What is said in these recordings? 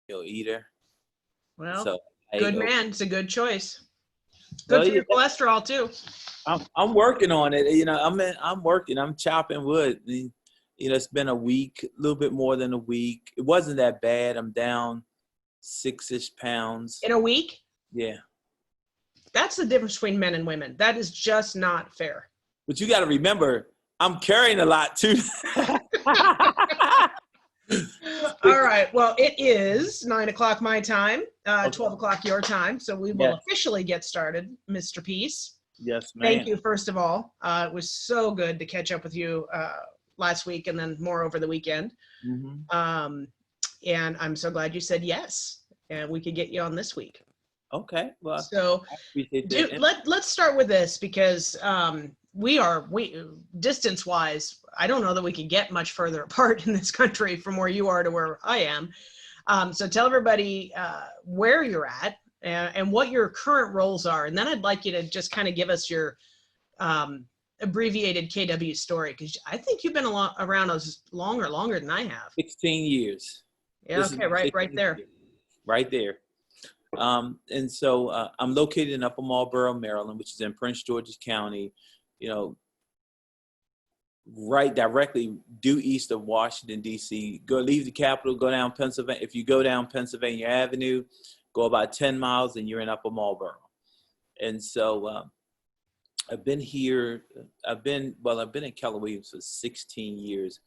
meal eater. Well, So I good man. It's a good choice. Good well, for yeah, your cholesterol too. I'm working on it. I'm working. I'm chopping wood. It's been a week, a little bit more than a week. It wasn't that bad. I'm down 6-ish pounds. In a week? Yeah. That's the difference between men and women. That is just not fair. But you got to remember, I'm carrying a lot too. All right. Well, it is 9 o'clock my time, 12 o'clock your time. So we will Yes. officially get started, Mr. Peace. Yes, ma'am. Thank you, first of all. It was so good to catch up with you last week and then more over the weekend. Mm-hmm. And I'm so glad you said yes. And we could get you on this week. Okay. Well, So I appreciate that. let's start with this because we distance wise, I don't know that we can get much further apart in this country from where you are to where I am. So tell everybody where you're at and what your current roles are. And then I'd like you to just kind of give us your abbreviated KW story, because I think you've been around us longer than I have. 16 years. Yeah, okay, right there. Years. Right there. And so I'm located in Upper Marlboro, Maryland, which is in Prince George's County, right directly due east of Washington, D.C. Leave the capital, go down Pennsylvania. If you go down Pennsylvania Avenue, go about 10 miles and you're in Upper Marlboro. And so I've been here. I've been at Keller Williams for 16 years.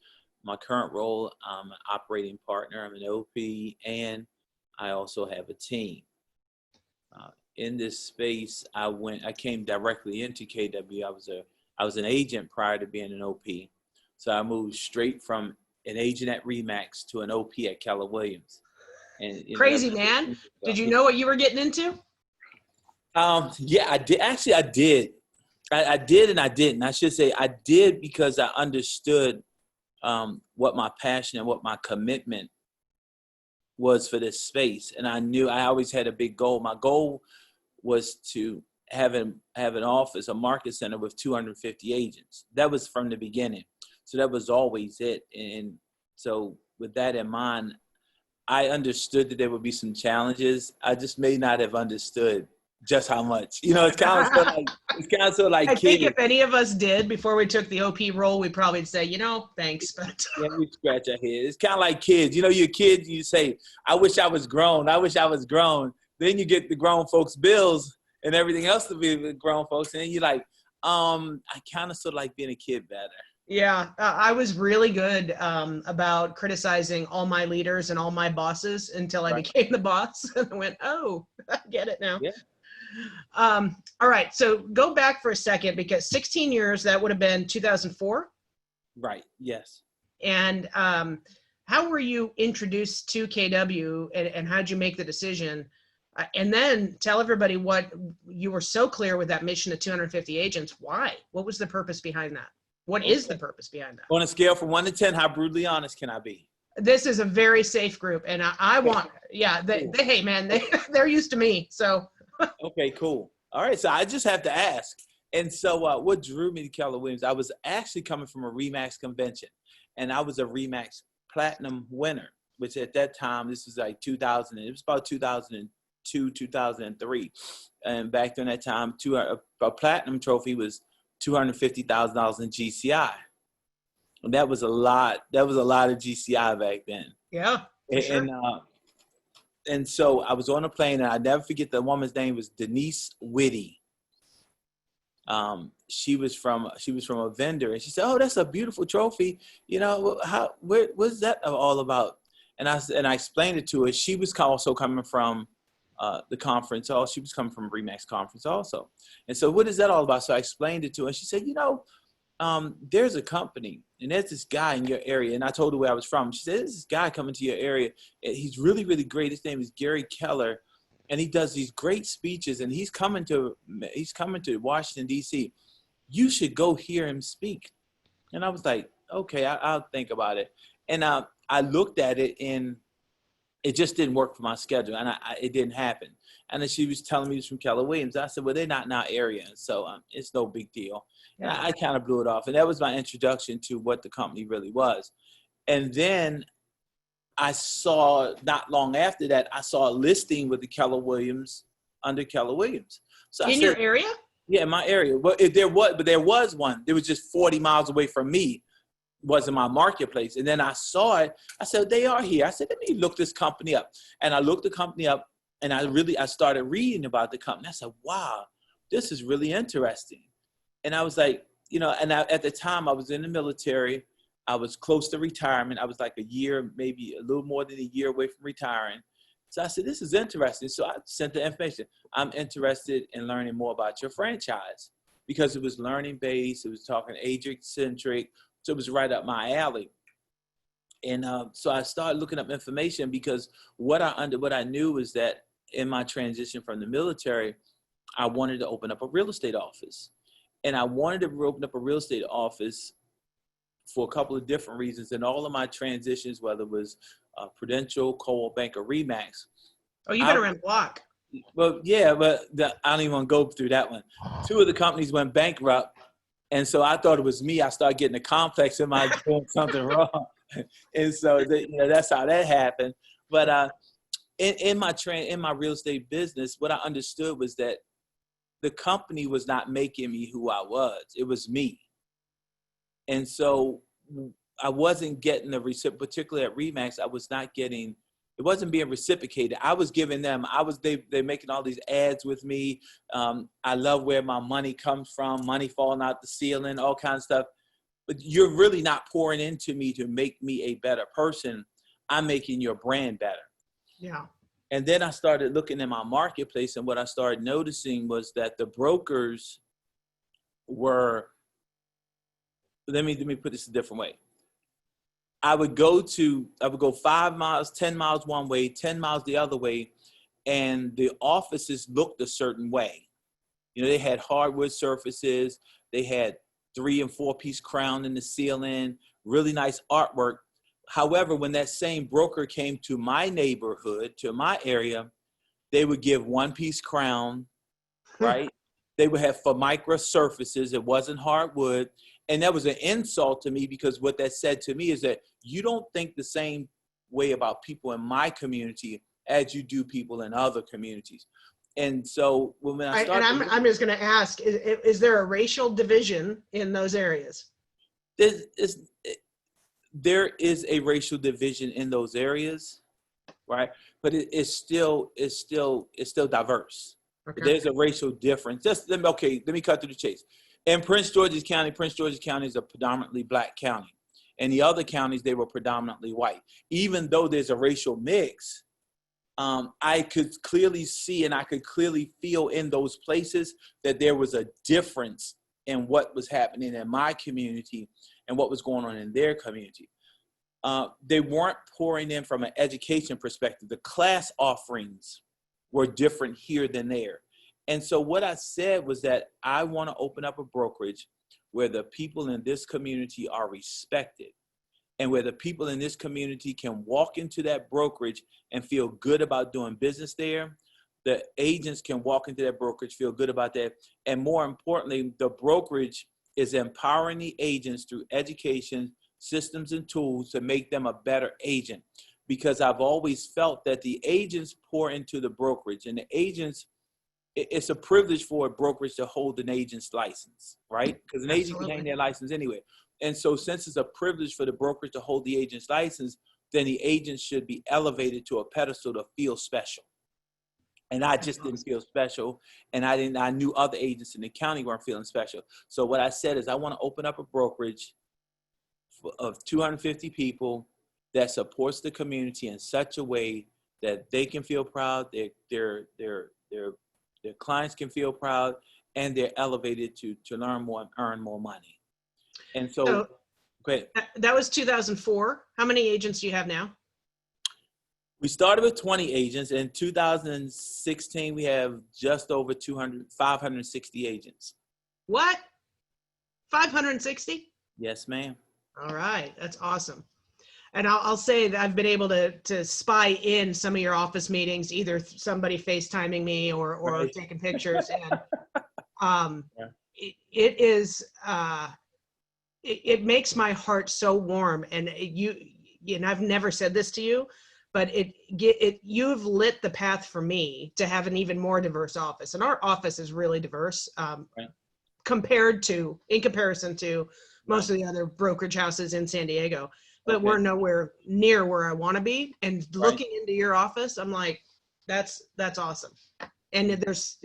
My current role, I'm an operating partner. I'm an OP, and I also have a team. In this space, I came directly into KW. I was an agent prior to being an OP. So I moved straight from an agent at Remax to an OP at Keller Williams. And crazy, man. Did you know what you were getting into? Yeah, I did. Actually, I did. I did and I didn't. I should say I did because I understood what my passion and what my commitment was for this space. And I knew I always had a big goal. My goal was to have an office, a market center with 250 agents. That was from the beginning. So that was always it. And so with that in mind, I understood that there would be some challenges. I just may not have understood just how much. It's kind of so like I kids. think if any of us did before we took the OP role, we'd probably say, thanks. But yeah, we scratch our head. It's kind of like kids. You're a kid, you say, I wish I was grown. I wish I was grown. Then you get the grown folks' bills and everything else to be with grown folks. And then you're like, I kind of sort of like being a kid better. Yeah, I was really good about criticizing all my leaders and all my bosses until I became the boss. And I went, oh, I get it now. Yeah. All right, so go back for a second, because 16 years, that would have been 2004? Right, yes. And how were you introduced to KW, and how did you make the decision? And then tell everybody what you were so clear with that mission of 250 agents. Why? What was the purpose behind that? What is the purpose behind that? On a scale from 1 to 10, how brutally honest can I be? This is a very safe group, and I want, hey man, they're used to me, so. Okay, cool. All right, so I just have to ask. And so what drew me to Keller Williams, I was actually coming from a RE/MAX convention, and I was a RE/MAX Platinum winner, which at that time, this was like 2000, it was about 2002, 2003. And back during that time, a Platinum trophy was $250,000 in GCI. And that was a lot. That was a lot of GCI back then. Yeah. And so I was on a plane, and I never forget, the woman's name was Denise Whitty. She was from a vendor, and she said, "Oh, that's a beautiful trophy. What's that all about?" And I explained it to her. She was also coming from the conference. She was coming from RE/MAX conference also. And so, what is that all about? So I explained it to her, and she said, there's a company, and there's this guy in your area. And I told her where I was from. She said, there's this guy coming to your area. He's really, really great. His name is Gary Keller, and he does these great speeches, and he's coming to Washington, D.C. You should go hear him speak. And I was like, okay, I'll think about it. And I looked at it, and it just didn't work for my schedule, and it didn't happen. And then she was telling me it was from Keller Williams. I said, well, they're not in our area, so it's no big deal. And I kind of blew it off. And that was my introduction to what the company really was. And then I saw not long after that, I saw a listing with the Keller Williams under Keller Williams. So I In said, your area? yeah, in my area. But there was one. It was just 40 miles away from me. Was in my marketplace. And then I saw it. I said, they are here. I said, let me look this company up. And I looked the company up, and I started reading about the company. I said, wow, this is really interesting. And I was like, at the time I was in the military. I was close to retirement. I was like a year, maybe a little more than a year away from retiring. So I said, this is interesting. So I sent the information. I'm interested in learning more about your franchise, because it was learning based. It was talking agent centric. So it was right up my alley. And so I started looking up information, because what I knew is that in my transition from the military, I wanted to open up a real estate office. And I wanted to open up a real estate office for a couple of different reasons. And all of my transitions, whether it was Prudential, Coldwell Banker, Remax. Oh, you've been around the block. Well, yeah, but I don't even want to go through that one. Two of the companies went bankrupt. And so I thought it was me. I started getting a complex. Am I doing something wrong? And so that's how that happened. But in my real estate business, what I understood was that the company was not making me who I was. It was me. And so I wasn't getting the particularly at Remax, I was not getting. It wasn't being reciprocated. I was giving them, they're making all these ads with me. I love where my money comes from, money falling out the ceiling, all kinds of stuff. But you're really not pouring into me to make me a better person. I'm making your brand better. Yeah. And then I started looking in my marketplace, and what I started noticing was that the brokers were, let me put this a different way. I would go 5 miles, 10 miles one way, 10 miles the other way, and the offices looked a certain way. They had hardwood surfaces. They had 3 and 4 piece crown in the ceiling, really nice artwork. However, when that same broker came to my neighborhood, to my area, they would give 1 piece crown, right? They would have Formica surfaces. It wasn't hardwood. And that was an insult to me, because what that said to me is that you don't think the same way about people in my community as you do people in other communities. And so when I started, I'm just going to ask: is there a racial division in those areas? There is a racial division in those areas, right? But it's still diverse. Okay. There's a racial difference. Let me cut to the chase. In Prince George's County is a predominantly black county. In the other counties, they were predominantly white. Even though there's a racial mix, I could clearly see and I could clearly feel in those places that there was a difference in what was happening in my community and what was going on in their community. They weren't pouring in from an education perspective. The class offerings were different here than there. And so what I said was that I want to open up a brokerage where the people in this community are respected, and where the people in this community can walk into that brokerage and feel good about doing business there. The agents can walk into that brokerage, feel good about that. And more importantly, the brokerage is empowering the agents through education, systems, and tools to make them a better agent. Because I've always felt that the agents pour into the brokerage, and the agents, it's a privilege for a brokerage to hold an agent's license, right? Because an agent can hang their license anyway. And so since it's a privilege for the brokerage to hold the agent's license, then the agent should be elevated to a pedestal to feel special. And I just didn't feel special. And I knew other agents in the county weren't feeling special. So what I said is I want to open up a brokerage of 250 people that supports the community in such a way that they can feel proud, their clients can feel proud, and they're elevated to learn more and earn more money. And so great. That was 2004. How many agents do you have now? We started with 20 agents. In 2016, we have just over 560 agents. What? 560? Yes, ma'am. All right. That's awesome. And I'll say that I've been able to spy in some of your office meetings, either somebody FaceTiming me or right. Taking pictures. And it makes my heart so warm. And and I've never said this to you, but you've lit the path for me to have an even more diverse office. And our office is really diverse, Right. in comparison to most of the other brokerage houses in San Diego, but we're nowhere near where I want to be. And looking into your office, I'm like, that's awesome. And there's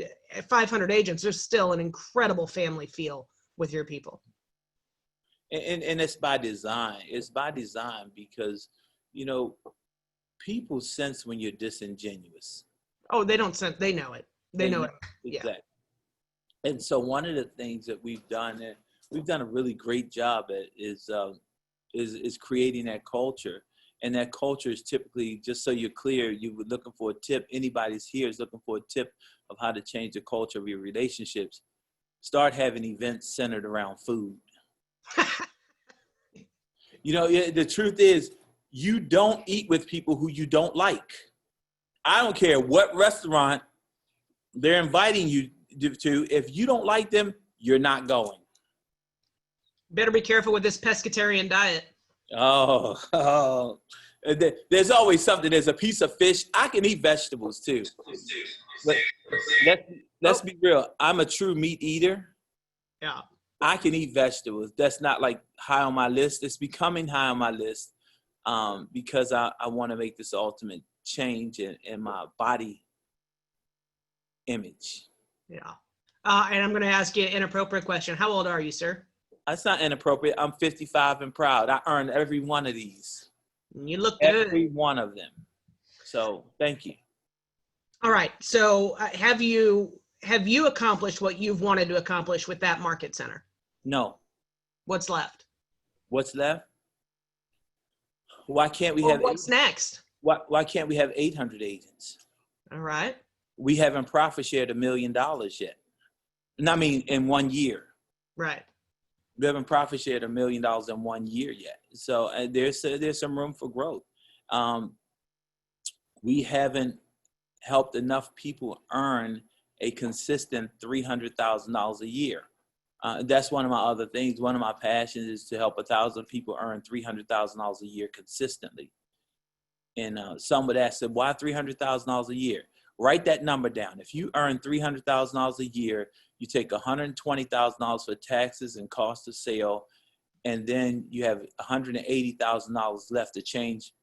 500 agents. There's still an incredible family feel with your people. And it's by design. It's by design because, you know, people sense when you're disingenuous. Oh, they don't sense, they know it. They know it. Exactly. Yeah. And so one of the things that we've done, and we've done a really great job at, is creating that culture. And that culture is typically, just so you're clear, you were looking for a tip. Anybody's here is looking for a tip of how to change the culture of your relationships. Start having events centered around food. You know, the truth is, you don't eat with people who you don't like. I don't care what restaurant they're inviting you to. If you don't like them, you're not going. Better be careful with this pescatarian diet. Oh. There's always something. There's a piece of fish. I can eat vegetables too. But let's be real. I'm a true meat eater. Yeah. I can eat vegetables. That's not like high on my list. It's becoming high on my list because I want to make this ultimate change in my body image. Yeah. And I'm going to ask you an inappropriate question. How old are you, sir? That's not inappropriate. I'm 55 and proud. I earned every one of these. You look good. Every one of them. So thank you. All right. So have you accomplished what you've wanted to accomplish with that market center? No. What's left? What's left? Why can't we have? What's next? Why can't we have 800 agents? All right. We haven't profit shared $1 million yet. And I mean, in 1 year. Right. We haven't profit shared $1 million in 1 year yet. So there's some room for growth. We haven't helped enough people earn a consistent $300,000 a year. That's one of my other things. One of my passions is to help 1,000 people earn $300,000 a year consistently. And some would ask, why $300,000 a year? Write that number down. If you earn $300,000 a year, you take $120,000 for taxes and cost of sale, and then you have $180,000 left to change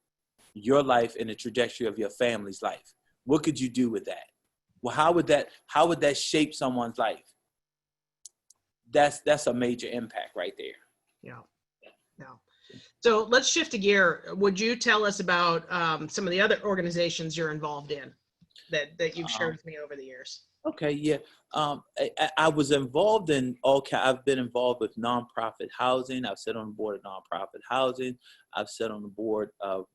your life and the trajectory of your family's life. What could you do with that? Well, how would that shape someone's life? That's a major impact right there. Yeah. So let's shift a gear. Would you tell us about some of the other organizations you're involved in that you've shared with me over the years? Okay, yeah. I was involved in I've been involved with nonprofit housing. I've sat on the board of nonprofit housing. I've sat on the board of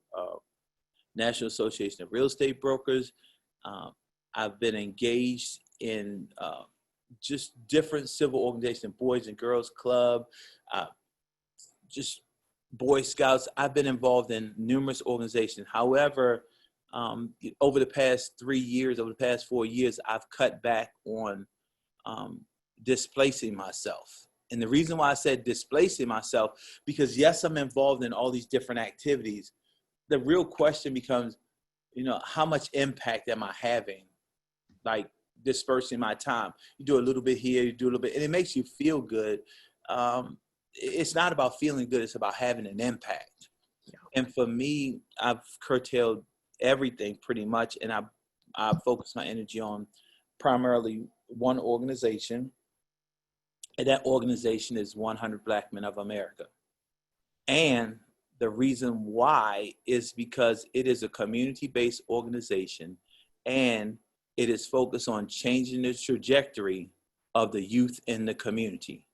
National Association of Real Estate Brokers. I've been engaged in just different civil organizations, Boys and Girls Club, just Boy Scouts. I've been involved in numerous organizations. However, over the past 3 years, over the past 4 years, I've cut back on displacing myself. And the reason why I said displacing myself, because yes, I'm involved in all these different activities. The real question becomes, how much impact am I having? Like dispersing my time. You do a little bit here, you do a little bit, and it makes you feel good. It's not about feeling good, it's about having an impact. Yeah. And for me, I've curtailed everything pretty much, and I focus my energy on primarily one organization, and that organization is 100 Black Men of America. And the reason why is because it is a community-based organization, and it is focused on changing the trajectory of the youth in the community.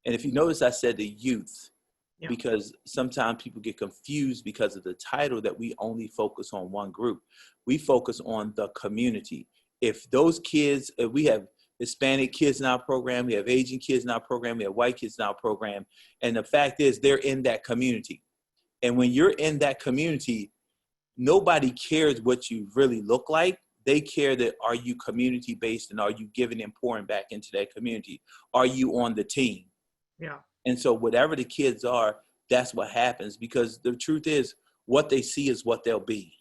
And if you notice, I said the youth, yeah, because sometimes people get confused because of the title that we only focus on one group. We focus on the community. If those kids, if we have Hispanic kids in our program, we have Asian kids in our program, we have white kids in our program, and the fact is they're in that community. And when you're in that community, nobody cares what you really look like. They care that, are you community-based, and are you giving and pouring back into that community? Are you on the team? Yeah. And so whatever the kids are, that's what happens, because the truth is, what they see is what they'll be,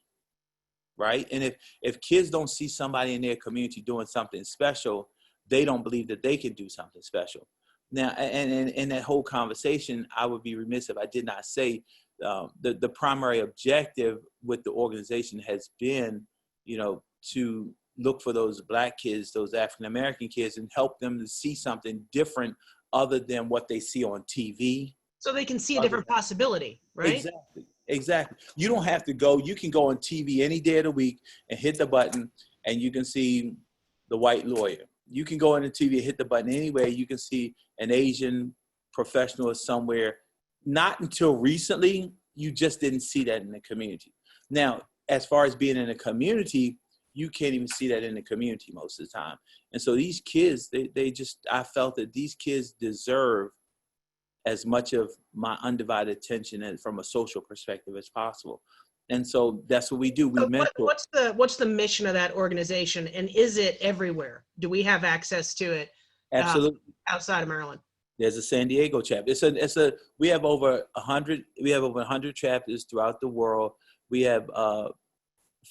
right? And if kids don't see somebody in their community doing something special, they don't believe that they can do something special. Now, and in that whole conversation, I would be remiss if I did not say the primary objective with the organization has been, to look for those Black kids, those African-American kids, and help them to see something different other than what they see on TV. So they can see a different possibility, right? Exactly. You don't have to go. You can go on TV any day of the week and hit the button, and you can see the white lawyer. You can go on the TV and hit the button anyway. You can see an Asian professional somewhere. Not until recently, you just didn't see that in the community. Now, as far as being in a community, you can't even see that in the community most of the time. And so these kids, I felt that these kids deserve as much of my undivided attention and from a social perspective as possible. And so that's what we do. We mentor. What's the mission of that organization, and is it everywhere? Do we have access to it? Absolutely. Outside of Maryland? There's a San Diego chapter. We have over 100 chapters throughout the world. We have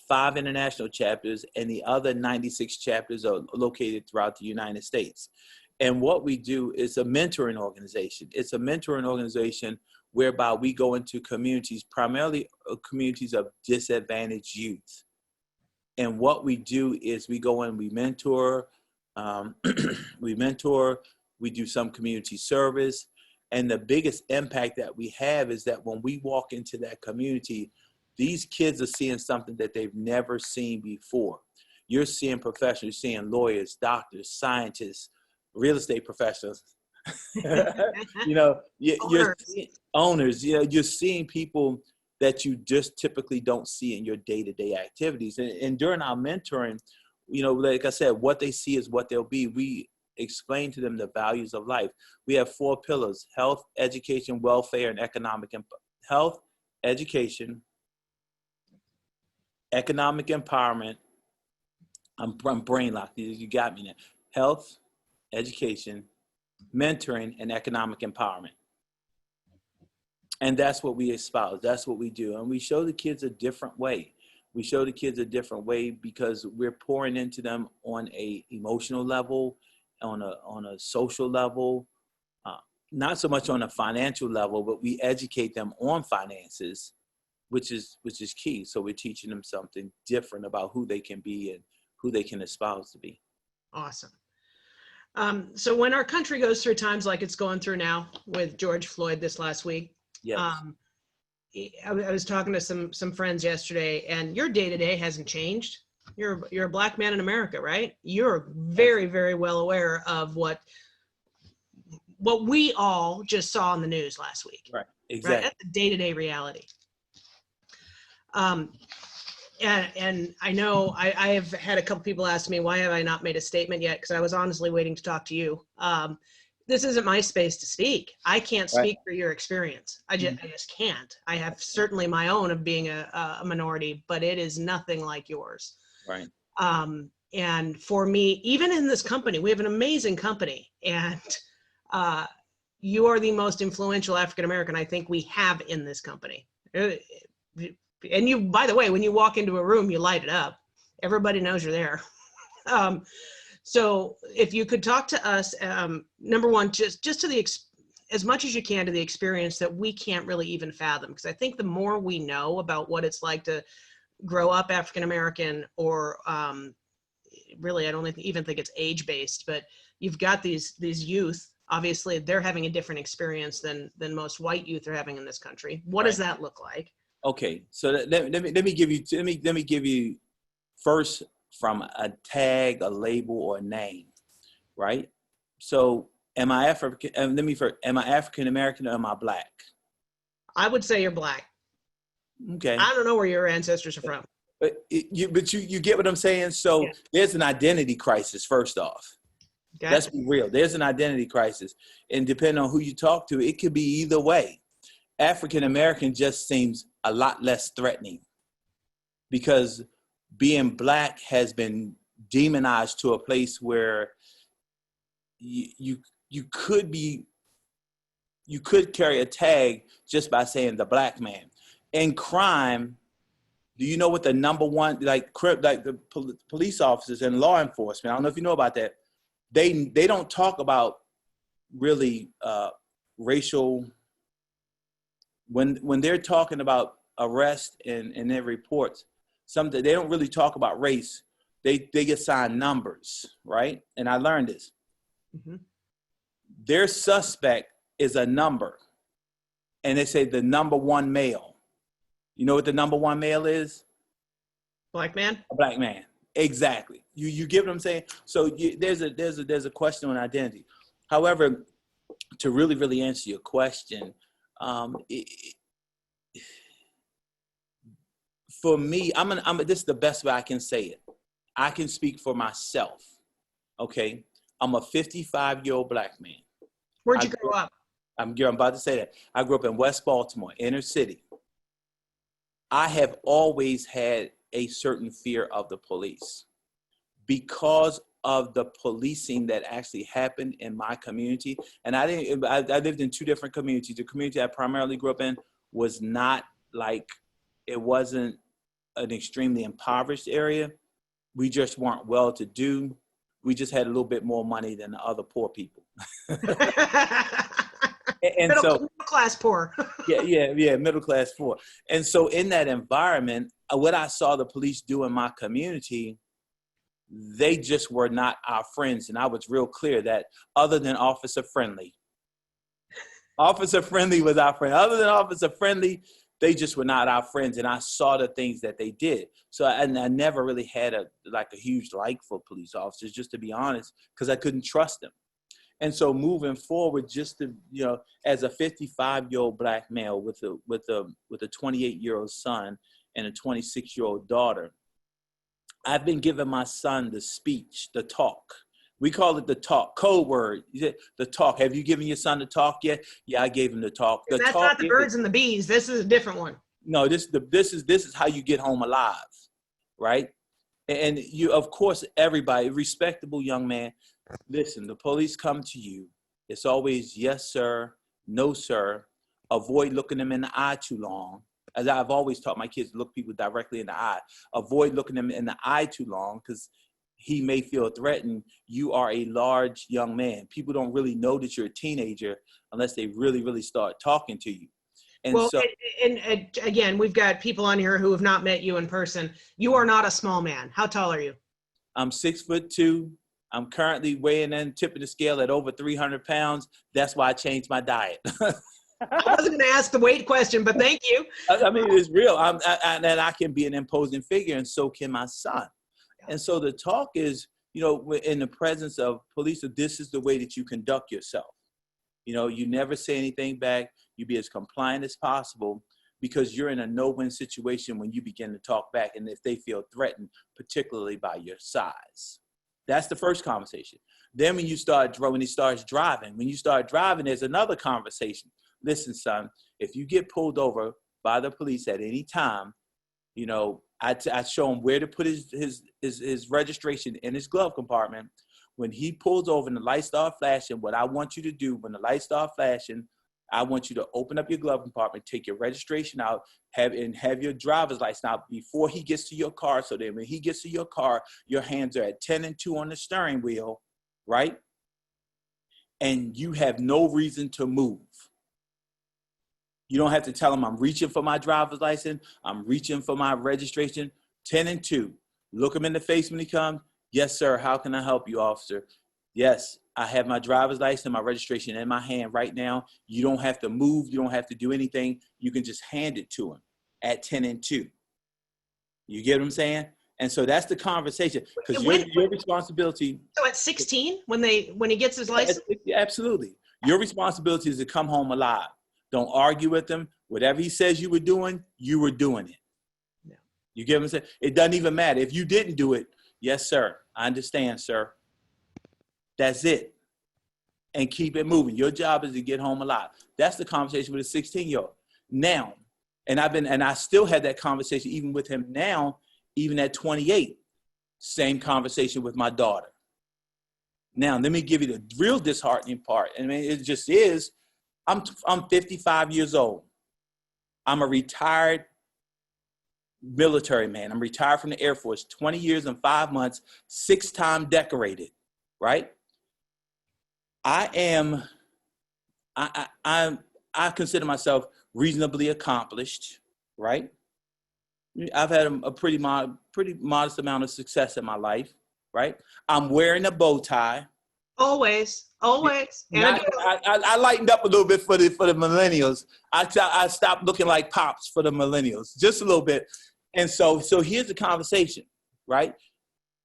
5 international chapters, and the other 96 chapters are located throughout the United States. And what we do is a mentoring organization. It's a mentoring organization whereby we go into communities, primarily communities of disadvantaged youth. And what we do is we go in, we mentor, we do some community service. And the biggest impact that we have is that when we walk into that community, these kids are seeing something that they've never seen before. You're seeing professionals, you're seeing lawyers, doctors, scientists, real estate professionals, you're seeing owners, you're seeing people that you just typically don't see in your day-to-day activities. And during our mentoring, like I said, what they see is what they'll be. We explain to them the values of life. We have 4 pillars: health, education, welfare, and economic health, education, economic empowerment. I'm brain locked. You got me now. Health, education, mentoring, and economic empowerment. And that's what we espouse. That's what we do. And we show the kids a different way. We show the kids a different way because we're pouring into them on a emotional level, on a social level, not so much on a financial level, but we educate them on finances, which is key. So we're teaching them something different about who they can be and who they can espouse to be. Awesome. So when our country goes through times like it's going through now with George Floyd this last week, yes. I was talking to some friends yesterday, and your day-to-day hasn't changed. You're a Black man in America, right? You're very, very well aware of what we all just saw in the news last week. Right, exactly. Right? That's the day-to-day reality. And I know I have had a couple people ask me, why have I not made a statement yet? Because I was honestly waiting to talk to you. This isn't my space to speak. I can't speak for your experience. I just can't. I have certainly my own of being a minority, but it is nothing like yours. Right. And for me, even in this company, we have an amazing company, and you are the most influential African-American I think we have in this company. And you, by the way, when you walk into a room, you light it up. Everybody knows you're there. So if you could talk to us, number one, just to as much as you can to the experience that we can't really even fathom, because I think the more we know about what it's like to grow up African-American, or really, I don't even think it's age-based, but you've got these youth, obviously they're having a different experience than most white youth are having in this country. What does that look like? Okay, so let me give you first from a tag, a label, or a name, right? So am I African? Am I African American or am I Black? I would say you're Black. Okay. I don't know where your ancestors are from. But you get what I'm saying? So there's an identity crisis, first off. Okay. Let's be real. There's an identity crisis. And depending on who you talk to, it could be either way. African American just seems a lot less threatening because being Black has been demonized to a place where you could carry a tag just by saying the Black man. in crime, do you know what the number one, like the police officers and law enforcement, I don't know if you know about that, they don't talk about really racial, when they're talking about arrest in their reports, something they don't really talk about race. They assign numbers, right? And I learned this. Mm-hmm. Their suspect is a number, and they say the number one male. You know what the number one male is? Black man. A black man. Exactly. You get what I'm saying? So there's a question on identity. However, to really answer your question, for me, this is the best way I can say it. I can speak for myself. Okay, I'm a 55-year-old black man. Where'd you grow up? I'm about to say that. I grew up in West Baltimore, inner city. I have always had a certain fear of the police because of the policing that actually happened in my community. And I lived in two different communities. The community I primarily grew up in was not like, it wasn't an extremely impoverished area. We just weren't well-to-do. We just had a little bit more money than the other poor people. And middle class poor. yeah, middle class poor. And so in that environment, what I saw the police do in my community, they just were not our friends. And I was real clear that other than Officer Friendly was our friend. Other than Officer Friendly, they just were not our friends. And I saw the things that they did. So I never really had a huge like for police officers, just to be honest, because I couldn't trust them. And so moving forward, just to, as a 55-year-old black male with a 28-year-old son and a 26-year-old daughter, I've been giving my son the speech, the talk. We call it the talk, code word, the talk. Have you given your son the talk yet? Yeah, I gave him the talk. That's talk not the birds and the bees. This is a different one. No, this is how you get home alive, right? And you, of course, everybody, respectable young man, listen, the police come to you. It's always yes, sir, no, sir. Avoid looking them in the eye too long. As I've always taught my kids to look people directly in the eye. Avoid looking them in the eye too long because he may feel threatened. You are a large young man. People don't really know that you're a teenager unless they really start talking to you. And well, so, and again, we've got people on here who have not met you in person. You are not a small man. How tall are you? I'm 6'2". I'm currently weighing in, tipping the scale at over 300 pounds. That's why I changed my diet. I wasn't going to ask the weight question, but thank you. I mean, it's real. And I can be an imposing figure, and so can my son. And so the talk is, in the presence of police, this is the way that you conduct yourself. You never say anything back. You be as compliant as possible because you're in a no-win situation when you begin to talk back and if they feel threatened, particularly by your size. That's the first conversation. Then when he starts driving, there's another conversation. Listen, son, if you get pulled over by the police at any time, I show him where to put his registration in his glove compartment. When he pulls over and the lights start flashing, what I want you to do when the lights start flashing, I want you to open up your glove compartment, take your registration out, have your driver's license out before he gets to your car. So that when he gets to your car, your hands are at 10 and 2 on the steering wheel, right? And you have no reason to move. You don't have to tell him I'm reaching for my driver's license. I'm reaching for my registration. 10 and 2. Look him in the face when he comes. Yes, sir. How can I help you, officer? Yes, I have my driver's license and my registration in my hand right now. You don't have to move. You don't have to do anything. You can just hand it to him at 10 and 2. You get what I'm saying? And so that's the conversation because your responsibility. So at 16, when he gets his license? Absolutely. Your responsibility is to come home alive. Don't argue with him. Whatever he says you were doing it. Yeah. You get what I'm saying? It doesn't even matter. If you didn't do it, yes, sir. I understand, sir. That's it. And keep it moving. Your job is to get home alive. That's the conversation with a 16-year-old. Now, and I still had that conversation even with him now, even at 28. Same conversation with my daughter. Now, let me give you the real disheartening part. I mean, it just is. I'm 55 years old. I'm a retired military man. I'm retired from the Air Force, 20 years and 5 months, 6-time decorated, right? I consider myself reasonably accomplished, right? I've had a pretty modest amount of success in my life, right? I'm wearing a bow tie. Always. I lightened up a little bit for the millennials. I stopped looking like pops for the millennials, just a little bit. And so here's the conversation, right?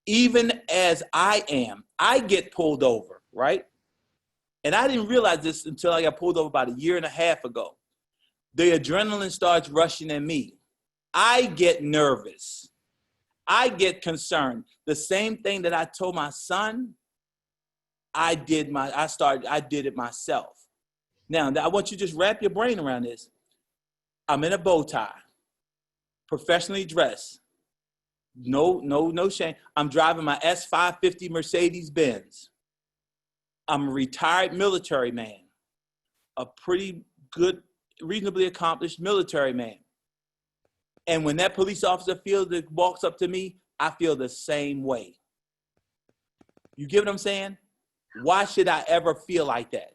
Even as I get pulled over, right? And I didn't realize this until I got pulled over about 1.5 years ago. The adrenaline starts rushing in me. I get nervous. I get concerned. The same thing that I told my son, I did it myself. Now, I want you to just wrap your brain around this. I'm in a bow tie, professionally dressed. No shame. I'm driving my S550 Mercedes-Benz. I'm a retired military man, a pretty good, reasonably accomplished military man. And when that police officer walks up to me, I feel the same way. You get what I'm saying? Why should I ever feel like that?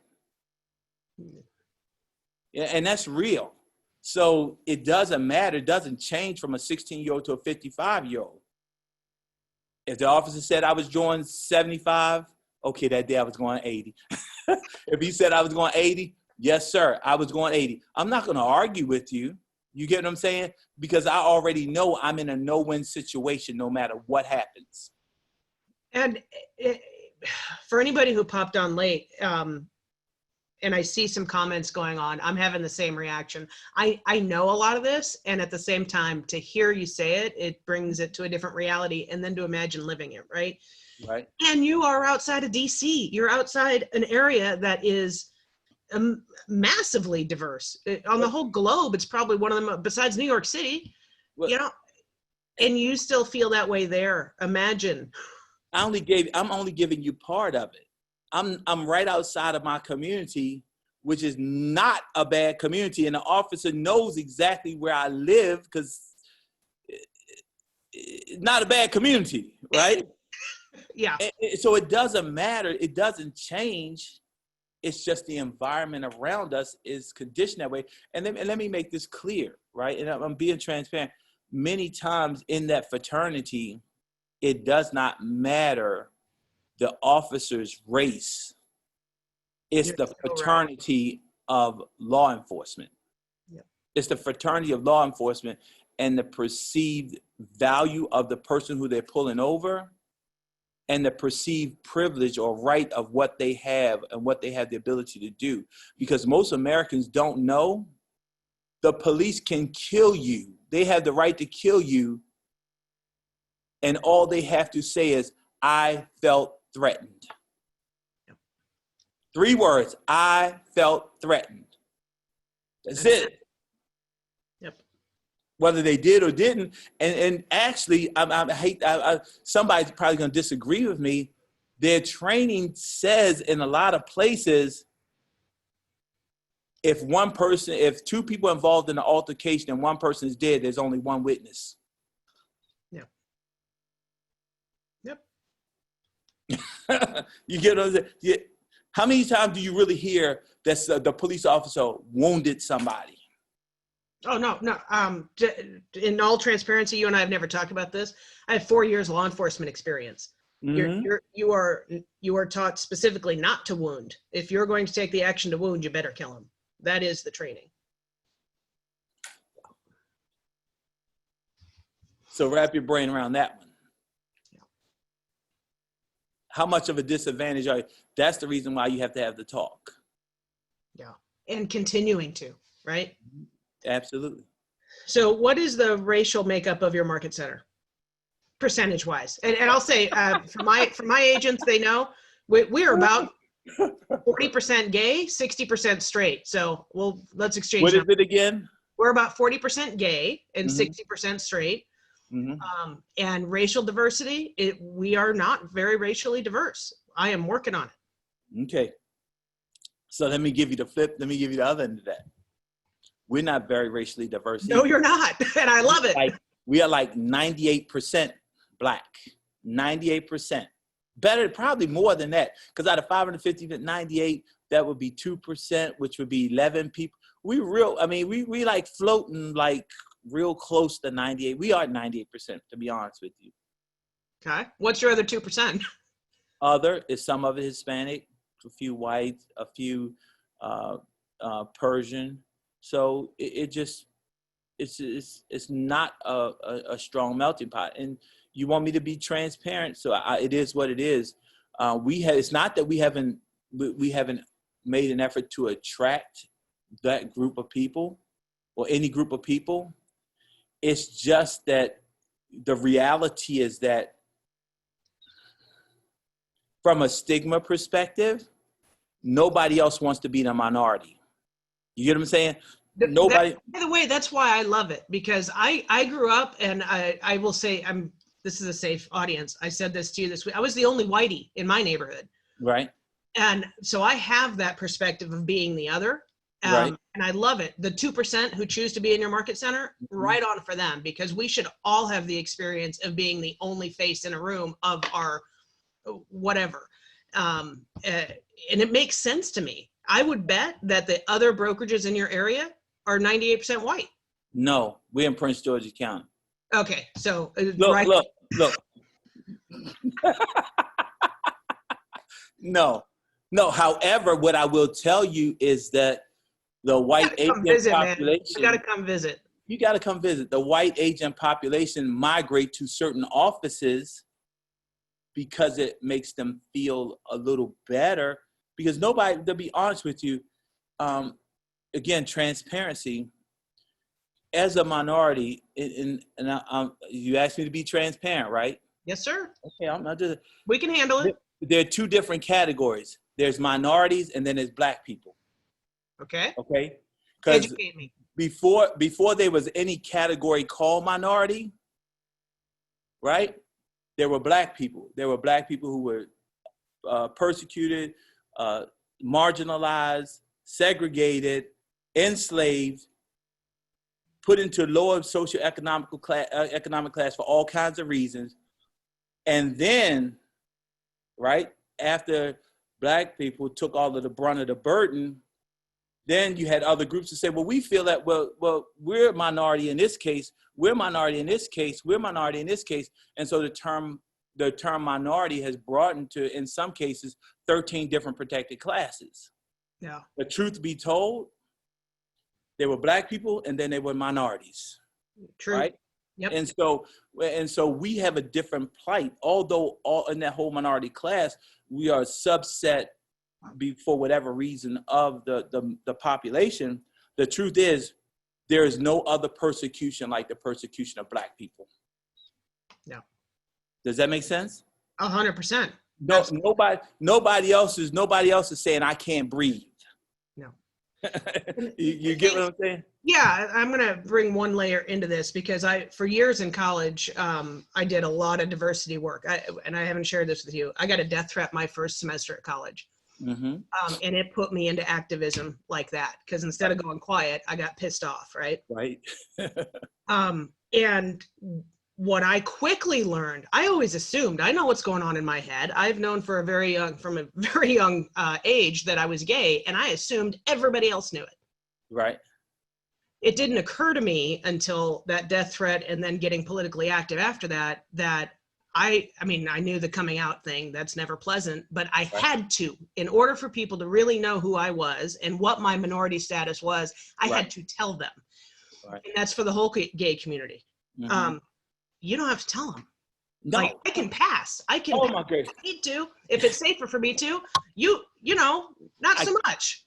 Yeah, and that's real. So it doesn't matter. It doesn't change from a 16-year-old to a 55-year-old. If the officer said I was going 75, okay, that day I was going 80. If he said I was going 80, yes, sir, I was going 80. I'm not going to argue with you. You get what I'm saying? Because I already know I'm in a no-win situation no matter what happens. And for anybody who popped on late, and I see some comments going on, I'm having the same reaction. I know a lot of this, and at the same time, to hear you say it, it brings it to a different reality, and then to imagine living it, right? Right. And you are outside of DC. You're outside an area that is massively diverse. On the whole globe, it's probably one of them, besides New York City, you know, and you still feel that way there. Imagine. I'm only giving you part of it. I'm right outside of my community, which is not a bad community, and the officer knows exactly where I live because it's not a bad community, right? Yeah. So it doesn't matter. It doesn't change. It's just the environment around us is conditioned that way. And let me make this clear, right? And I'm being transparent. Many times in that fraternity, it does not matter the officer's race. It's the fraternity of law enforcement. Yeah. It's the fraternity of law enforcement and the perceived value of the person who they're pulling over and the perceived privilege or right of what they have and what they have the ability to do. Because most Americans don't know the police can kill you. They have the right to kill you. And all they have to say is, I felt threatened. Yep. 3 words, I felt threatened. That's it. Yep. Whether they did or didn't. And actually, somebody's probably going to disagree with me. Their training says in a lot of places, if 2 people involved in an altercation and 1 person is dead, there's only 1 witness. Yep. You get what I'm saying? Yeah. How many times do you really hear that the police officer wounded somebody? Oh, no. In all transparency, you and I have never talked about this. I have 4 years law enforcement experience. Mm-hmm. You are taught specifically not to wound. If you're going to take the action to wound, you better kill him. That is the training. So wrap your brain around that one. Yeah. How much of a disadvantage are you? That's the reason why you have to have the talk. Yeah, and continuing to, right? Absolutely. So what is the racial makeup of your market center, percentage-wise? And I'll say, for my agents, they know we're about 40% gay, 60% straight. So let's exchange. What is it again? We're about 40% gay and 60% straight. Mm-hmm. And racial diversity, we are not very racially diverse. I am working on it. Okay. So let me give you the flip. Let me give you the other end of that. We're not very racially diverse No, either. you're not. And I love it. We are like 98% Black, 98%. Better, probably more than that. Because out of 550, 98, that would be 2%, which would be 11 people. We like floating like real close to 98. We are 98%, to be honest with you. Okay. What's your other 2%? Other is some of it Hispanic, a few white, a few Persian. So it's not a strong melting pot. And you want me to be transparent, so it is what it is. It's not that we haven't made an effort to attract that group of people or any group of people. It's just that the reality is that from a stigma perspective, nobody else wants to be the minority. You get what I'm saying? Nobody. By the way, that's why I love it, because I grew up, and I will say, this is a safe audience. I said this to you this week. I was the only whitey in my neighborhood. Right. And so I have that perspective of being the other. Right. And I love it. The 2% who choose to be in your market center, right on for them, because we should all have the experience of being the only face in a room of our whatever. And it makes sense to me. I would bet that the other brokerages in your area are 98% white. No, we're in Prince George's County. Okay, so look. No. However, what I will tell you is that the white agent population. You got to come visit. You got to come visit. The white agent population migrate to certain offices because it makes them feel a little better. Because nobody, to be honest with you, again, transparency. As a minority, you asked me to be transparent, right? Yes, sir. Okay, I'm not just. We can handle it. There are two different categories. There's minorities, and then there's Black people. Okay. Okay. Because educate me. Before there was any category called minority, right? There were Black people. There were Black people who were persecuted, marginalized, segregated, enslaved, put into lower socioeconomic economic class for all kinds of reasons. And then, right, after Black people took all of the brunt of the burden, then you had other groups to say, well, we feel that, well, we're a minority in this case, we're minority in this case, we're minority in this case. And so the term minority has broadened to, in some cases, 13 different protected classes. Yeah. The truth be told, there were Black people and then there were minorities. True. Right? Yep. And so we have a different plight. Although all in that whole minority class, we are a subset for whatever reason of the population. The truth is, there is no other persecution like the persecution of Black people. Yeah. Does that make sense? 100%. No, nobody else is saying I can't breathe. No. you get what I'm saying? Yeah, I'm going to bring one layer into this because for years in college, I did a lot of diversity work. And I haven't shared this with you. I got a death threat my first semester at college. Mm-hmm. And it put me into activism like that because instead of going quiet, I got pissed off, right? Right. And what I quickly learned, I always assumed, I know what's going on in my head. I've known from a very young age that I was gay, and I assumed everybody else knew it. Right. It didn't occur to me until that death threat and then getting politically active after that I knew the coming out thing, that's never pleasant, but I had to, in order for people to really know who I was and what my minority status was, I had to tell them. Right. And that's for the whole gay community. Mm-hmm. You don't have to tell them. No. Like, I can pass. I can. Oh my goodness. I need to. If it's safer for me to, you know, not so much.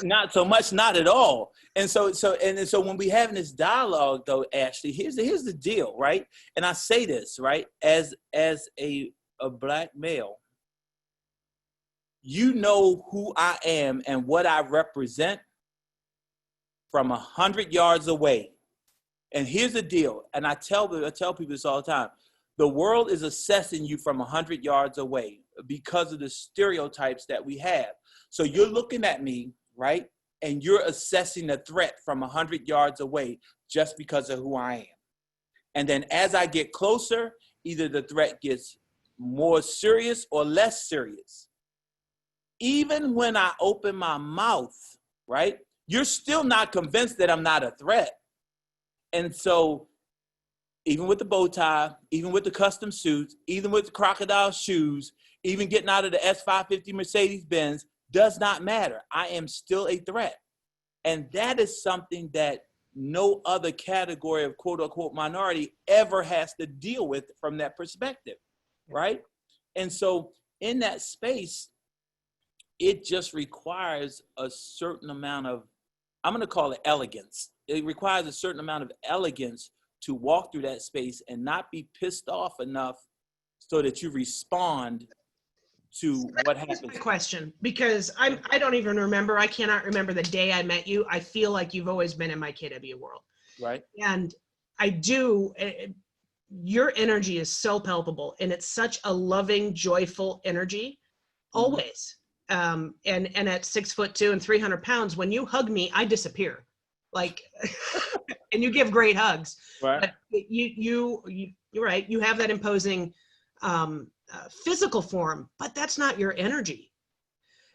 Not so much, not at all. And so when we having this dialogue, though, Ashley, here's the deal, right? And I say this, right, as a Black male, you know who I am and what I represent from 100 yards away. And here's the deal, and I tell people this all the time. The world is assessing you from 100 yards away because of the stereotypes that we have. So you're looking at me, right? and you're assessing the threat from 100 yards away just because of who I am. And then as I get closer, either the threat gets more serious or less serious. Even when I open my mouth, right, you're still not convinced that I'm not a threat. And so even with the bow tie, even with the custom suits, even with the crocodile shoes, even getting out of the S550 Mercedes-Benz, does not matter. I am still a threat. And that is something that no other category of quote unquote minority ever has to deal with from that perspective, right? And so in that space, it just requires a certain amount of, I'm going to call it elegance. It requires a certain amount of elegance to walk through that space and not be pissed off enough so that you respond to what happens. Here's my question, because I don't even remember. I cannot remember the day I met you. I feel like you've always been in my KW world. Right. And I do, your energy is so palpable, and it's such a loving, joyful energy, always. And at 6'2" and 300 pounds, when you hug me, I disappear. Like, and you give great hugs. Right. But you're right. You have that imposing physical form, but that's not your energy.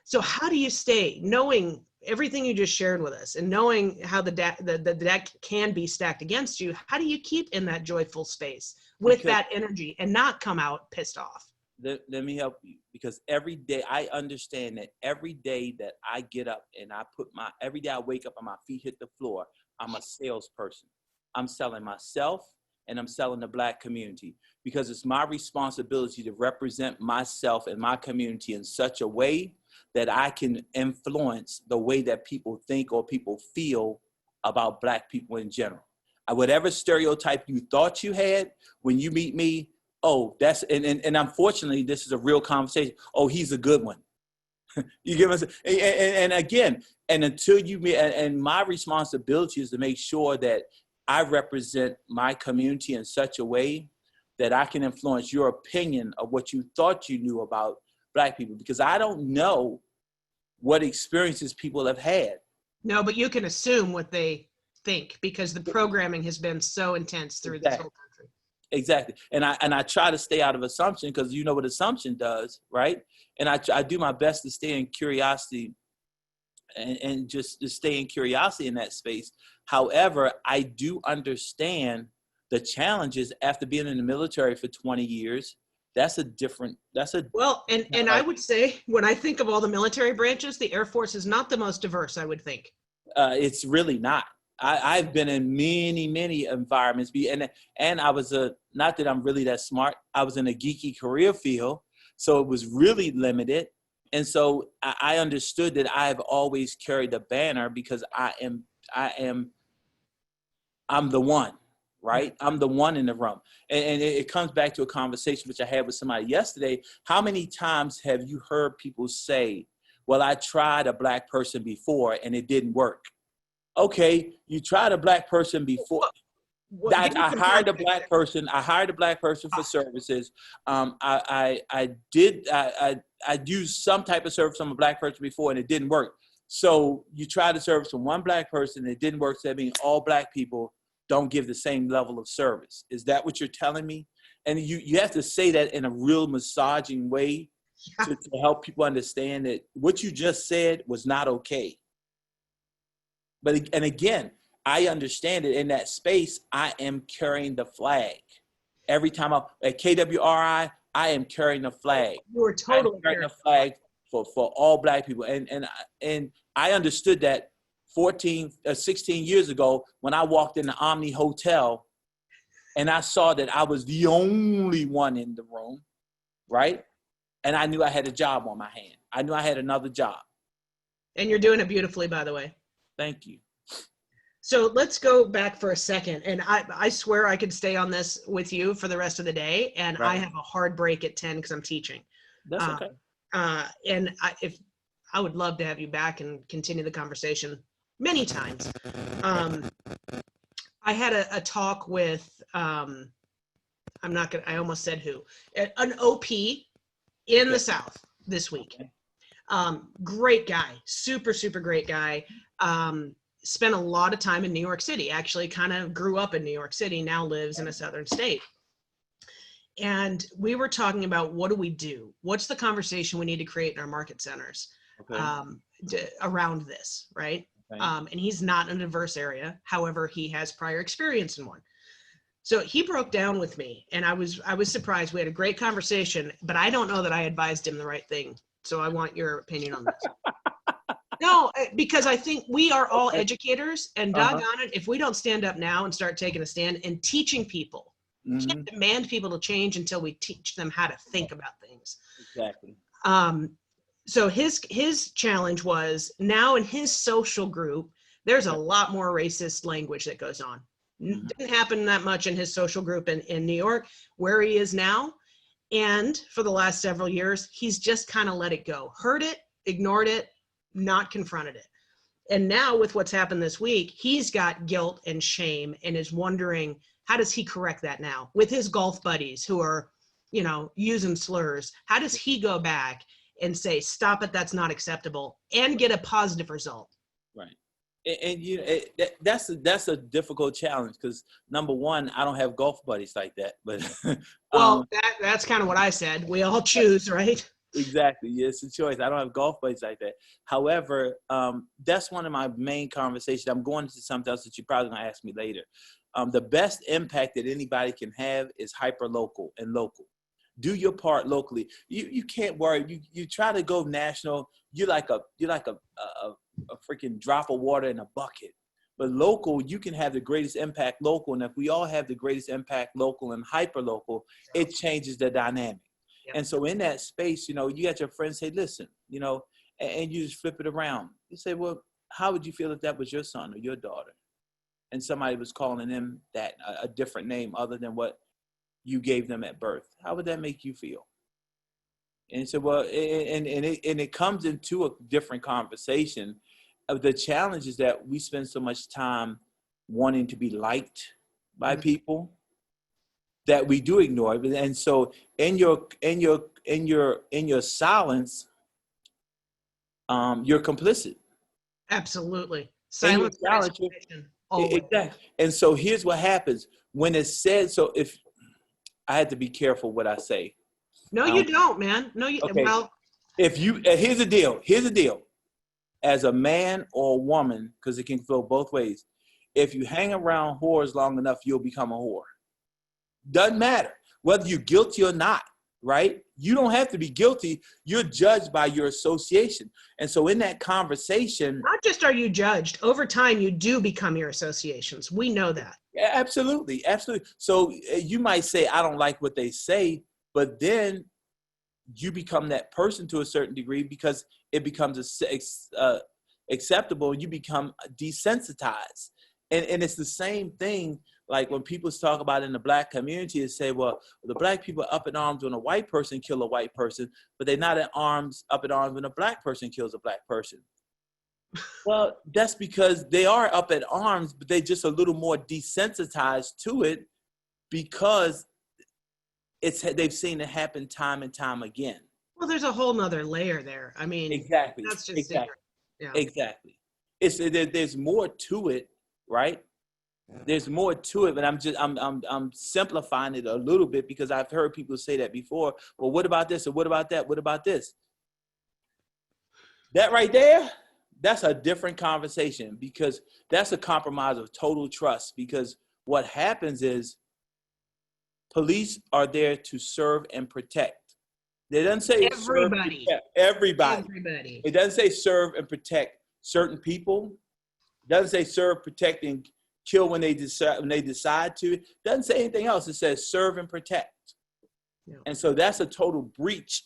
So how do you stay, knowing everything you just shared with us and knowing how the deck can be stacked against you? How do you keep in that joyful space with that energy and not come out pissed off? Let me help you, because every day I understand that every day that I get up and every day I wake up and my feet hit the floor, I'm a salesperson. I'm selling myself and I'm selling the Black community, because it's my responsibility to represent myself and my community in such a way that I can influence the way that people think or people feel about Black people in general. Whatever stereotype you thought you had, when you meet me, oh, that's, and unfortunately, this is a real conversation. Oh, he's a good one. You give us, and again, and until you meet, and my responsibility is to make sure that I represent my community in such a way that I can influence your opinion of what you thought you knew about Black people, because I don't know what experiences people have had. No, but you can assume what they think, because the programming has been so intense through this whole country. Exactly. And I try to stay out of assumption, because you know what assumption does, right? And I do my best to stay in curiosity and just to stay in curiosity in that space. However, I do understand the challenges after being in the military for 20 years. Well, and I would say, when I think of all the military branches, the Air Force is not the most diverse, I would think. It's really not. I've been in many environments, and I was not that I'm really that smart. I was in a geeky career field, so it was really limited. And so I understood that I've always carried the banner, because I'm the one, right? I'm the one in the room. And it comes back to a conversation which I had with somebody yesterday. How many times have you heard people say, well, I tried a Black person before and it didn't work? Okay, you tried a Black person before. I hired a Black person. I hired a Black person for services. I used some type of service from a Black person before and it didn't work. So you tried to service from one Black person and it didn't work. So that means all Black people don't give the same level of service. Is that what you're telling me? And you have to say that in a real massaging way to help people understand that what you just said was not okay. And again, I understand it. In that space, I am carrying the flag. Every time I'm at KWRI, I am carrying the flag. You are totally carrying the flag for all Black people. And I understood that 16 years ago when I walked in the Omni Hotel and I saw that I was the only one in the room, right? And I knew I had a job on my hand. I knew I had another job. And you're doing it beautifully, by the way. Thank you. So let's go back for a second. And I swear I could stay on this with you for the rest of the day. And right. I have a hard break at 10 because I'm teaching. That's okay. And I would love to have you back and continue the conversation many times. I had a talk with, I almost said who, an OP in the South this week. Great guy, super, super great guy. Spent a lot of time in New York City, actually kind of grew up in New York City, now lives in a southern state. And we were talking about, what do we do? What's the conversation we need to create in our market centers around this, right? Okay. And he's not in a diverse area. However, he has prior experience in one. So he broke down with me, and I was surprised. We had a great conversation, but I don't know that I advised him the right thing. So I want your opinion on this. No, because I think we are all educators, and doggone it, if we don't stand up now and start taking a stand and teaching people, can't demand people to change until we teach them how to think about things. Exactly. So his challenge was, now in his social group, there's a lot more racist language that goes on. Didn't happen that much in his social group in New York, where he is now. And for the last several years, he's just kind of let it go. Heard it, ignored it, not confronted it. And now with what's happened this week, he's got guilt and shame and is wondering, how does he correct that now with his golf buddies who are, using slurs? How does he go back and say, stop it, that's not acceptable, and get a positive result? Right. And that's a difficult challenge, because number one, I don't have golf buddies like that. But well, that's kind of what I said. We all choose, right? Exactly. Yeah, it's a choice. I don't have golf buddies like that. However, that's one of my main conversations. I'm going into something else that you're probably going to ask me later. The best impact that anybody can have is hyperlocal and local. Do your part locally. You can't worry. You try to go national. You're like a freaking drop of water in a bucket. But local, you can have the greatest impact local. And if we all have the greatest impact local and hyperlocal, it changes the dynamic. Yep. And so in that space, you got your friends say, listen, and you just flip it around. You say, well, how would you feel if that was your son or your daughter, and somebody was calling them that a different name other than what you gave them at birth? How would that make you feel? And so, well, and it comes into a different conversation. The challenge is that we spend so much time wanting to be liked by people that we do ignore it. And so in your silence, you're complicit. Absolutely. Silence. Exactly. And so here's what happens when it's said. So if I had to be careful what I say. No, you don't, man. No, you. Okay. Well, if you here's the deal. As a man or a woman, because it can flow both ways. If you hang around whores long enough, you'll become a whore. Doesn't matter whether you're guilty or not, right? You don't have to be guilty. You're judged by your association. And so in that conversation, not just are you judged, over time you do become your associations. We know that. Yeah, absolutely. Absolutely. So you might say, I don't like what they say, but then you become that person to a certain degree because it becomes acceptable. You become desensitized. And it's the same thing. Like when people talk about in the black community and say, well, the black people are up in arms when a white person kills a white person, but they're not up in arms when a black person kills a black person. Well, that's because they are up in arms, but they're just a little more desensitized to it because they've seen it happen time and time again. Well, there's a whole nother layer there. I mean, exactly. That's just exactly. Yeah. Exactly. There's more to it, right? There's more to it, but I'm simplifying it a little bit because I've heard people say that before. Well, what about this? Or what about that? What about this? That right there, that's a different conversation because that's a compromise of total trust. Because what happens is police are there to serve and protect. It doesn't say everybody. Everybody. It doesn't say serve and protect certain people. It doesn't say serve, protect, and kill when they decide to. It doesn't say anything else. It says serve and protect. Yeah. And so that's a total breach.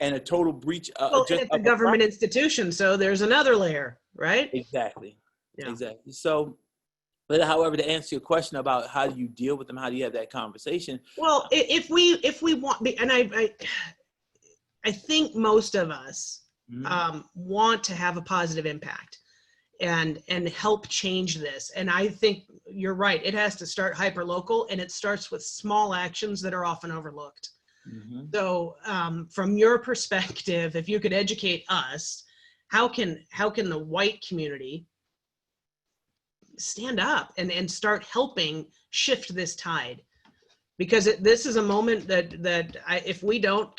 And a total breach. It's a government institution, so there's another layer, right? Exactly. Yeah. Exactly. So, but however, to answer your question about how do you deal with them, how do you have that conversation? Well, if we want, and I think most of us want to have a positive impact and help change this. And I think you're right. It has to start hyper local, and it starts with small actions that are often overlooked. Mm-hmm. So from your perspective, if you could educate us, how can the white community stand up and start helping shift this tide? Because this is a moment that if we don't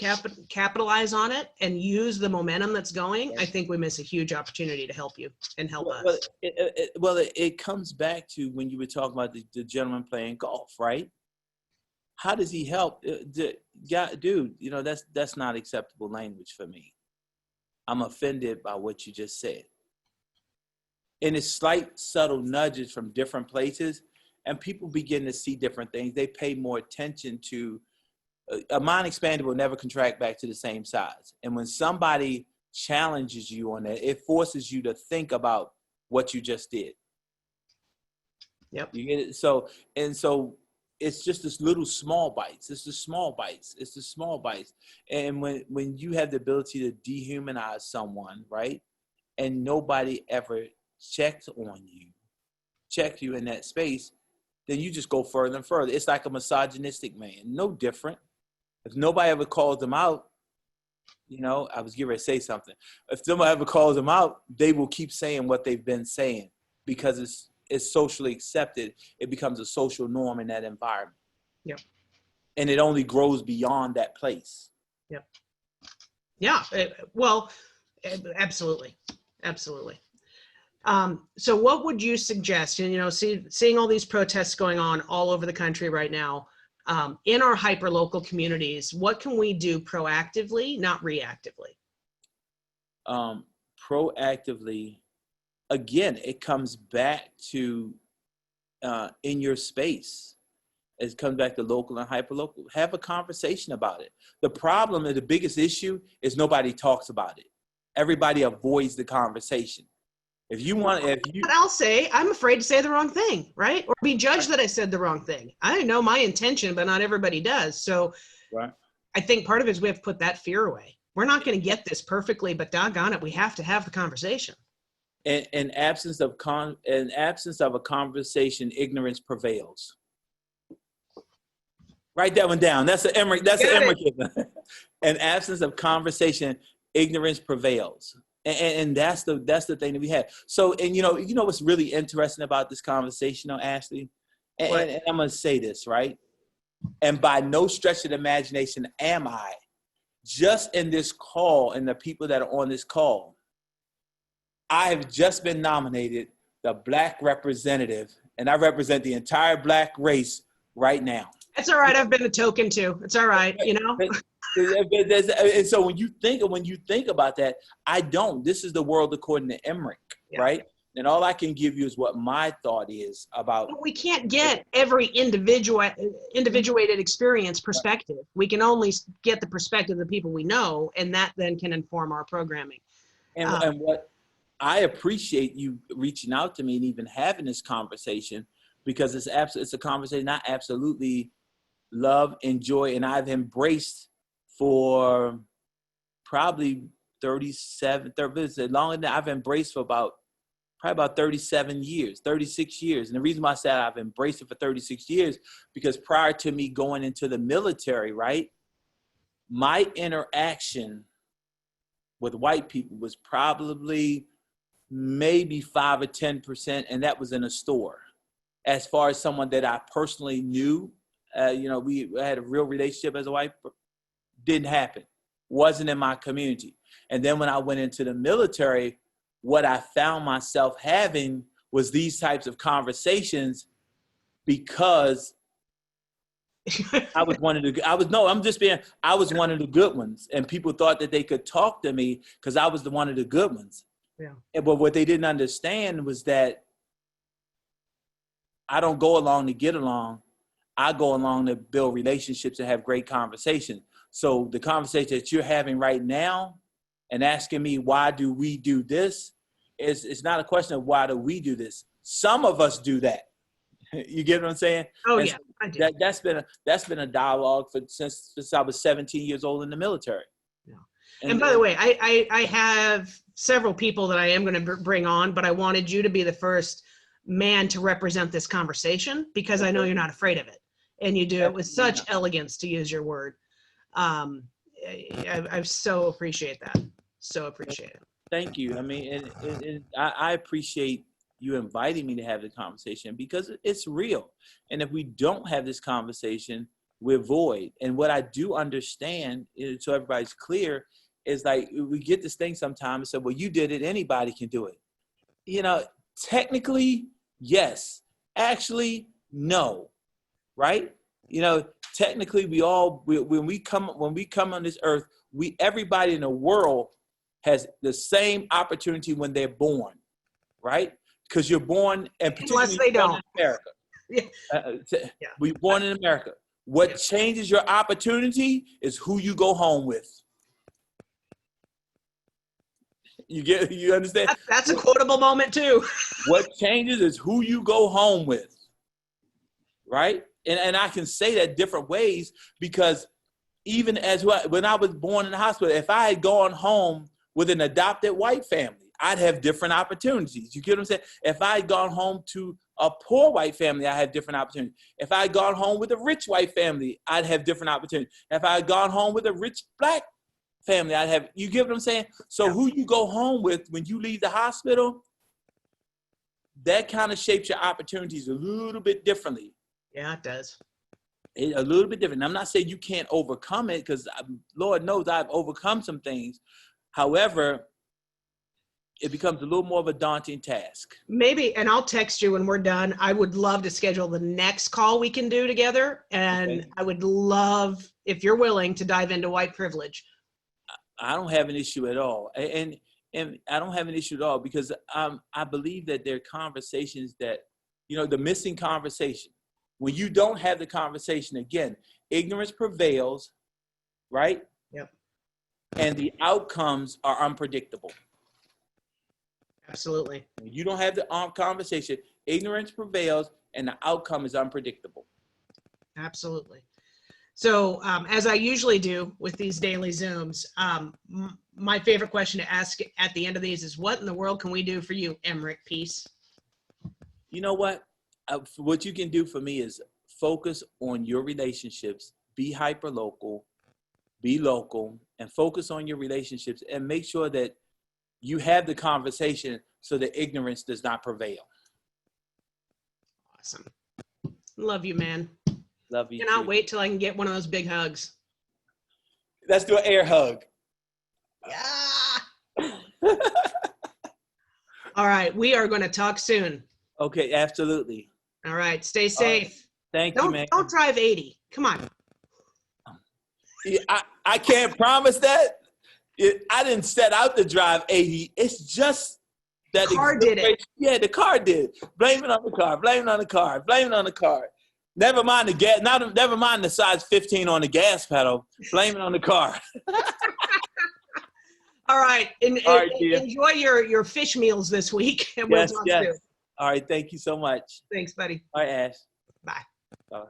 capitalize on it and use the momentum that's going, I think we miss a huge opportunity to help you and help us. It comes back to when you were talking about the gentleman playing golf, right? How does he help? Dude, you know, that's not acceptable language for me. I'm offended by what you just said. And it's slight, subtle nudges from different places, and people begin to see different things. They pay more attention to a mind expanded will never contract back to the same size. And when somebody challenges you on that, it forces you to think about what you just did. Yep. You get it? So it's just this little small bites. It's the small bites. It's the small bites. And when you have the ability to dehumanize someone, right? And nobody ever checked you in that space, then you just go further and further. It's like a misogynistic man, no different. If nobody ever calls them out, you know, I was getting ready to say something. If somebody ever calls them out, they will keep saying what they've been saying because it's socially accepted. It becomes a social norm in that environment. Yep. And it only grows beyond that place. Yep. Yeah. Well, absolutely. Absolutely. So what would you suggest? And, you know, seeing all these protests going on all over the country right now, in our hyperlocal communities, what can we do proactively, not reactively? Proactively, again, it comes back to in your space. It comes back to local and hyperlocal. Have a conversation about it. The problem and the biggest issue is nobody talks about it. Everybody avoids the conversation. But I'll say, I'm afraid to say the wrong thing, right? Or be judged that I said the wrong thing. I know my intention, but not everybody does. So right. I think part of it is we have to put that fear away. We're not going to get this perfectly, but doggone it, we have to have the conversation. In absence of a conversation, ignorance prevails. Write that one down. That's an Emerick. That's an Emerick. In absence of conversation, ignorance prevails. And that's the thing that we had. So, and you know what's really interesting about this conversation, though, Ashley? And I'm going to say this, right? And by no stretch of the imagination am I, just in this call and the people that are on this call, I have just been nominated the Black representative, and I represent the entire Black race right now. It's all right. I've been a token too. It's all right, you know? And so when you think about that, I don't. This is the world according to Emerick, right? And all I can give you is what my thought is about. But we can't get every individuated experience perspective. We can only get the perspective of the people we know, and that then can inform our programming. And what I appreciate you reaching out to me and even having this conversation, because it's a conversation I absolutely love, enjoy, and I've embraced for probably 37, longer than I've embraced for probably about 37 years, 36 years. And the reason why I said I've embraced it for 36 years, because prior to me going into the military, right, my interaction with white people was probably maybe 5 or 10%, and that was in a store. As far as someone that I personally knew, we had a real relationship as a wife, didn't happen. Wasn't in my community. And then when I went into the military, what I found myself having was these types of conversations because I was one of the good ones. And people thought that they could talk to me because I was one of the good ones. Yeah. But what they didn't understand was that I don't go along to get along. I go along to build relationships and have great conversations. So the conversation that you're having right now and asking me, why do we do this? It's not a question of why do we do this. Some of us do that. You get what I'm saying? Oh, and yeah, I do. That's been a dialogue since I was 17 years old in the military. Yeah. And by the way, I have several people that I am going to bring on, but I wanted you to be the first man to represent this conversation because I know you're not afraid of it. And you do it with such elegance, to use your word. I so appreciate that. So appreciate it. Thank you. I mean, and I appreciate you inviting me to have the conversation because it's real. And if we don't have this conversation, we're void. And what I do understand, so everybody's clear, is like we get this thing sometimes and say, well, you did it, anybody can do it. You know, technically, yes. Actually, no. Right? You know, technically when we come on this earth, everybody in the world has the same opportunity when they're born, right? Because you're born, and particularly unless they don't. In America. Yeah. We're born in America. What changes your opportunity is who you go home with. You understand? That's a quotable moment too. What changes is who you go home with, right? And I can say that different ways because even when I was born in the hospital, if I had gone home with an adopted white family, I'd have different opportunities. You get what I'm saying? If I had gone home to a poor white family, I have different opportunities. If I had gone home with a rich white family, I'd have different opportunities. If I had gone home with a rich black family, I'd have, you get what I'm saying? So who you go home with when you leave the hospital, that kind of shapes your opportunities a little bit differently. Yeah, it does. A little bit different. I'm not saying you can't overcome it because Lord knows I've overcome some things. However, it becomes a little more of a daunting task. Maybe, and I'll text you when we're done. I would love to schedule the next call we can do together. And okay. I would love, if you're willing, to dive into white privilege. I don't have an issue at all. And I don't have an issue at all because I believe that there are conversations that, you know, the missing conversation. When you don't have the conversation, again, ignorance prevails, right? Yep. And the outcomes are unpredictable. Absolutely. When you don't have the conversation, ignorance prevails and the outcome is unpredictable. Absolutely. So as I usually do with these daily Zooms, my favorite question to ask at the end of these is, what in the world can we do for you, Emerick Peace? You know what? What you can do for me is focus on your relationships, be hyperlocal, be local, and focus on your relationships and make sure that you have the conversation so that ignorance does not prevail. Awesome. Love you, man. Love you. Cannot wait till I can get one of those big hugs. Let's do an air hug. Yeah. All right. We are going to talk soon. Okay, absolutely. All right. Stay safe. Right. Thank you, man. Don't drive 80. Come on. I can't promise that. I didn't set out to drive 80. It's just that the car did it. Yeah, the car did. Blame it on the car. Blame it on the car. Blame it on the car. Never mind the gas. Never mind the size 15 on the gas pedal. Blame it on the car. All right. All right, enjoy your fish meals this week. And we'll talk soon. All right. Thank you so much. Thanks, buddy. All right, Ash. Bye. Bye.